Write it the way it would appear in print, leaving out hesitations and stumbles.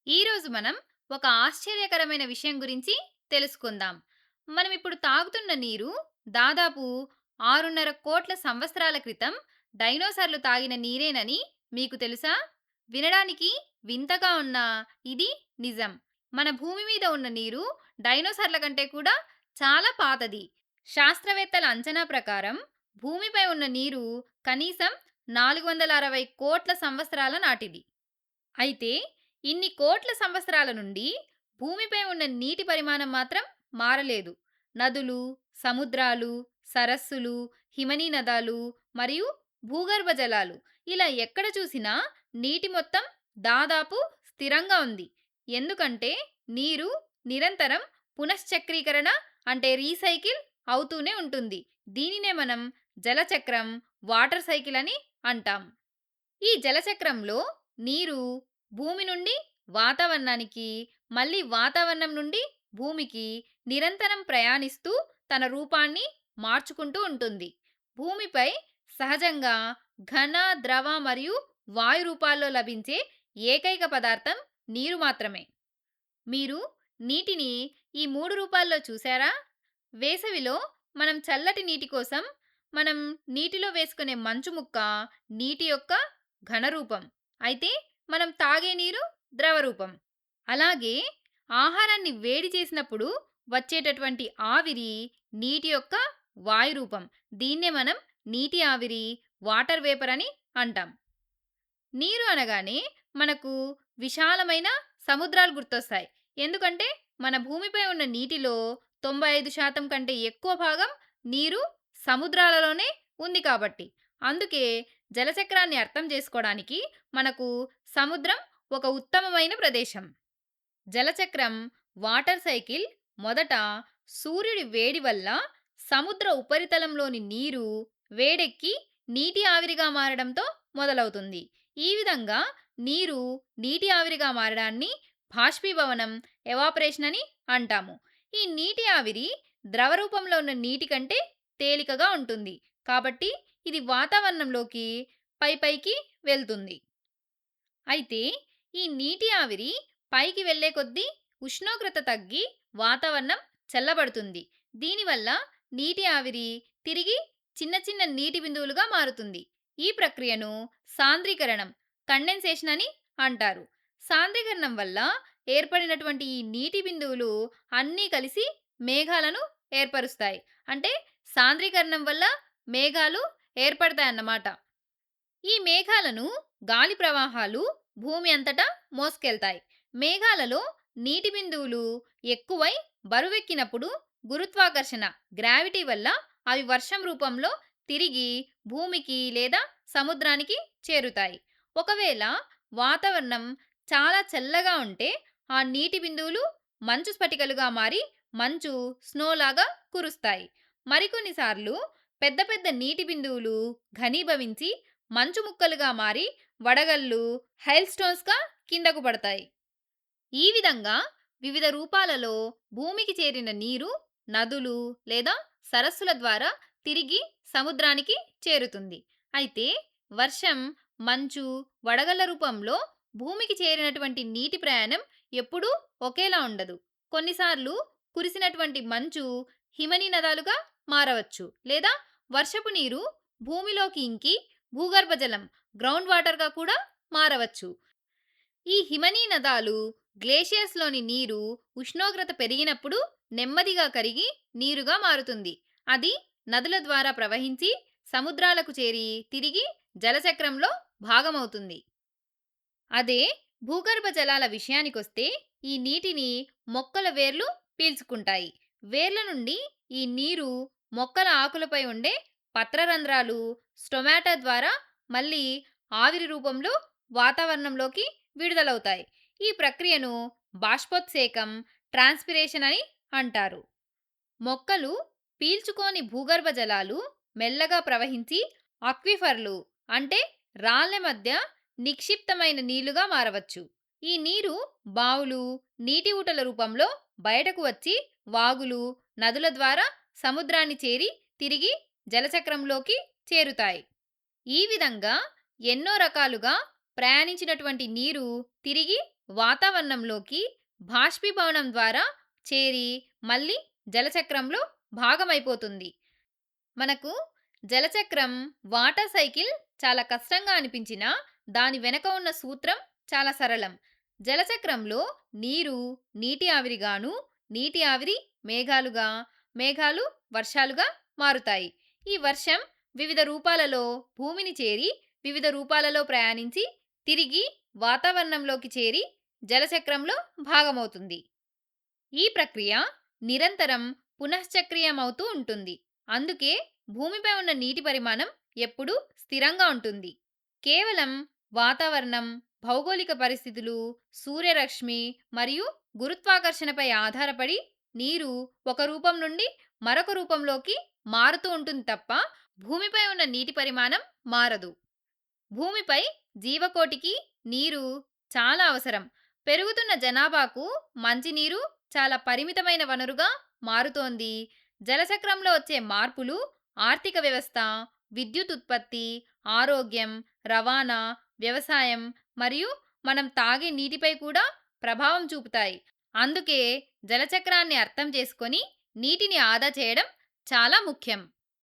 ఈరోజు మనం ఒక ఆశ్చర్యకరమైన విషయం గురించి తెలుసుకుందాం. మనం ఇప్పుడు తాగుతున్న నీరు దాదాపు 6.5 కోట్ల సంవత్సరాల క్రితం డైనోసార్లు తాగిన నీరేనని మీకు తెలుసా? వినడానికి వింతగా ఉన్న ఇది నిజం. మన భూమి మీద ఉన్న నీరు డైనోసార్ల కంటే కూడా చాలా పాతది. శాస్త్రవేత్తల అంచనా ప్రకారం భూమిపై ఉన్న నీరు కనీసం 460 కోట్ల సంవత్సరాల నాటిది. అయితే ఇన్ని కోట్ల సంవత్సరాల నుండి భూమిపై ఉన్న నీటి పరిమాణం మాత్రం మారలేదు. నదులు, సముద్రాలు, సరస్సులు, హిమనీనదాలు మరియు భూగర్భ జలాలు ఇలా ఎక్కడ చూసినా నీటి మొత్తం దాదాపు స్థిరంగా ఉంది. ఎందుకంటే నీరు నిరంతరం పునశ్చక్రీకరణ అంటే రీసైకిల్ అవుతూనే ఉంటుంది. దీనినే మనం జలచక్రం, వాటర్ సైకిల్ అని అంటాం. ఈ జలచక్రంలో నీరు భూమి నుండి వాతావరణానికి, మళ్ళీ వాతావరణం నుండి భూమికి నిరంతరం ప్రయాణిస్తూ తన రూపాన్ని మార్చుకుంటూ ఉంటుంది. భూమిపై సహజంగా ఘన, ద్రవ మరియు వాయు రూపాల్లో లభించే ఏకైక పదార్థం నీరు మాత్రమే. మీరు నీటిని ఈ 3 రూపాల్లో చూసారా? వేసవిలో మనం చల్లటి నీటి కోసం మనం నీటిలో వేసుకునే మంచు ముక్క నీటి యొక్క ఘనరూపం. అయితే మనం తాగే నీరు ద్రవరూపం. అలాగే ఆహారాన్ని వేడి చేసినప్పుడు వచ్చేటటువంటి ఆవిరి నీటి యొక్క వాయురూపం. దీన్నే మనం నీటి ఆవిరి, వాటర్ వేపర్ అని అంటాం. నీరు అనగానే మనకు విశాలమైన సముద్రాలు గుర్తొస్తాయి. ఎందుకంటే మన భూమిపై ఉన్న నీటిలో 95% కంటే ఎక్కువ భాగం నీరు సముద్రాలలోనే ఉంది కాబట్టి. అందుకే జలచక్రాన్ని అర్థం చేసుకోవడానికి మనకు సముద్రం ఒక ఉత్తమమైన ప్రదేశం. జలచక్రం వాటర్ సైకిల్ మొదట సూర్యుడి వేడి వల్ల సముద్ర ఉపరితలంలోని నీరు వేడెక్కి నీటి ఆవిరిగా మారడంతో మొదలవుతుంది. ఈ విధంగా నీరు నీటి ఆవిరిగా మారడాన్ని బాష్పీభవనం ఎవాపరేషన్ అని అంటాము. ఈ నీటి ఆవిరి ద్రవ రూపంలో ఉన్న నీటి కంటే తేలికగా ఉంటుంది. కాబట్టి ఇది వాతావరణంలోకి పైకి వెళ్తుంది. అయితే ఈ నీటి ఆవిరి పైకి వెళ్ళే కొద్దీ ఉష్ణోగ్రత తగ్గి వాతావరణం చల్లబడుతుంది. దీనివల్ల నీటి ఆవిరి తిరిగి చిన్న చిన్న నీటి బిందువులుగా మారుతుంది. ఈ ప్రక్రియను సాంద్రీకరణం కండెన్సేషన్ అని అంటారు. సాంద్రీకరణం వల్ల ఏర్పడినటువంటి ఈ నీటి బిందువులు అన్నీ కలిసి మేఘాలను ఏర్పరుస్తాయి. అంటే సాంద్రీకరణం వల్ల మేఘాలు ఏర్పడతాయన్నమాట. ఈ మేఘాలను గాలి ప్రవాహాలు భూమి అంతటా మోసుకెళ్తాయి. మేఘాలలో నీటి బిందువులు ఎక్కువై బరువెక్కినప్పుడు గురుత్వాకర్షణ గ్రావిటీ వల్ల అవి వర్షం రూపంలో తిరిగి భూమికి లేదా సముద్రానికి చేరుతాయి. ఒకవేళ వాతావరణం చాలా చల్లగా ఉంటే ఆ నీటి బిందువులు మంచు స్ఫటికలుగా మారి మంచు స్నోలాగా కురుస్తాయి. మరికొన్నిసార్లు పెద్ద పెద్ద నీటి బిందువులు ఘనీభవించి మంచు ముక్కలుగా మారి వడగళ్ళు, హైల్ స్టోన్స్‌గా కిందకు పడతాయి. ఈ విధంగా వివిధ రూపాలలో భూమికి చేరిన నీరు నదులు లేదా సరస్సుల ద్వారా తిరిగి సముద్రానికి చేరుతుంది. అయితే వర్షం, మంచు, వడగళ్ల రూపంలో భూమికి చేరినటువంటి నీటి ప్రయాణం ఎప్పుడూ ఒకేలా ఉండదు. కొన్నిసార్లు కురిసినటువంటి మంచు హిమనీనదాలుగా మారవచ్చు లేదా వర్షపు నీరు భూమిలోకి ఇంకి భూగర్భ జలం గ్రౌండ్ వాటర్గా కూడా మారవచ్చు. ఈ హిమనీనదాలు గ్లేషియర్స్లోని నీరు ఉష్ణోగ్రత పెరిగినప్పుడు నెమ్మదిగా కరిగి నీరుగా మారుతుంది. అది నదుల ద్వారా ప్రవహించి సముద్రాలకు చేరి తిరిగి జలచక్రంలో భాగమవుతుంది. అదే భూగర్భ జలాల విషయానికొస్తే ఈ నీటిని మొక్కల వేర్లు పీల్చుకుంటాయి. వేర్ల నుండి ఈ నీరు మొక్కల ఆకులపై ఉండే పత్రరంధ్రాలు, స్టొమాటా ద్వారా మళ్ళీ ఆవిరి రూపంలో వాతావరణంలోకి విడుదలవుతాయి. ఈ ప్రక్రియను బాష్పోత్సేకం, ట్రాన్స్పిరేషన్ అని అంటారు. మొక్కలు పీల్చుకోని భూగర్భ జలాలు మెల్లగా ప్రవహించి అక్విఫర్లు అంటే రాళ్ల మధ్య నిక్షిప్తమైన నీళ్లుగా మారవచ్చు. ఈ నీరు బావులు, నీటి ఊటల రూపంలో బయటకు వచ్చి వాగులు, నదుల ద్వారా సముద్రాన్ని చేరి తిరిగి జలచక్రంలోకి చేరుతాయి. ఈ విధంగా ఎన్నో రకాలుగా ప్రయాణించినటువంటి నీరు తిరిగి వాతావరణంలోకి బాష్పీభవనం ద్వారా చేరి మళ్ళీ జలచక్రంలో భాగమైపోతుంది. మనకు జలచక్రం వాటర్ సైకిల్ చాలా కష్టంగా అనిపించినా దాని వెనక ఉన్న సూత్రం చాలా సరళం. జలచక్రంలో నీరు నీటి ఆవిరిగాను, నీటి ఆవిరి మేఘాలుగా, మేఘాలు వర్షాలుగా మారుతాయి. ఈ వర్షం వివిధ రూపాలలో భూమిని చేరి వివిధ రూపాలలో ప్రయాణించి తిరిగి వాతావరణంలోకి చేరి జలచక్రంలో భాగమవుతుంది. ఈ ప్రక్రియ నిరంతరం పునశ్చక్రీయమవుతూ ఉంటుంది. అందుకే భూమిపై ఉన్న నీటి పరిమాణం ఎప్పుడూ స్థిరంగా ఉంటుంది. కేవలం వాతావరణం, భౌగోళిక పరిస్థితులు, సూర్యరశ్మి మరియు గురుత్వాకర్షణపై ఆధారపడి నీరు ఒక రూపం నుండి మరొక రూపంలోకి మారుతూ ఉంటుంది తప్ప భూమిపై ఉన్న నీటి పరిమాణం మారదు. భూమిపై జీవకోటికి నీరు చాలా అవసరం. పెరుగుతున్న జనాభాకు మంచినీరు చాలా పరిమితమైన వనరుగా మారుతోంది. జలచక్రంలో వచ్చే మార్పులు ఆర్థిక వ్యవస్థ, విద్యుత్ ఉత్పత్తి, ఆరోగ్యం, రవాణా, వ్యవసాయం మరియు మనం తాగే నీటిపై కూడా ప్రభావం చూపుతాయి. అందుకే జలచక్రాన్ని అర్థం చేసుకొని నీటిని ఆదా చేయడం చాలా ముఖ్యం.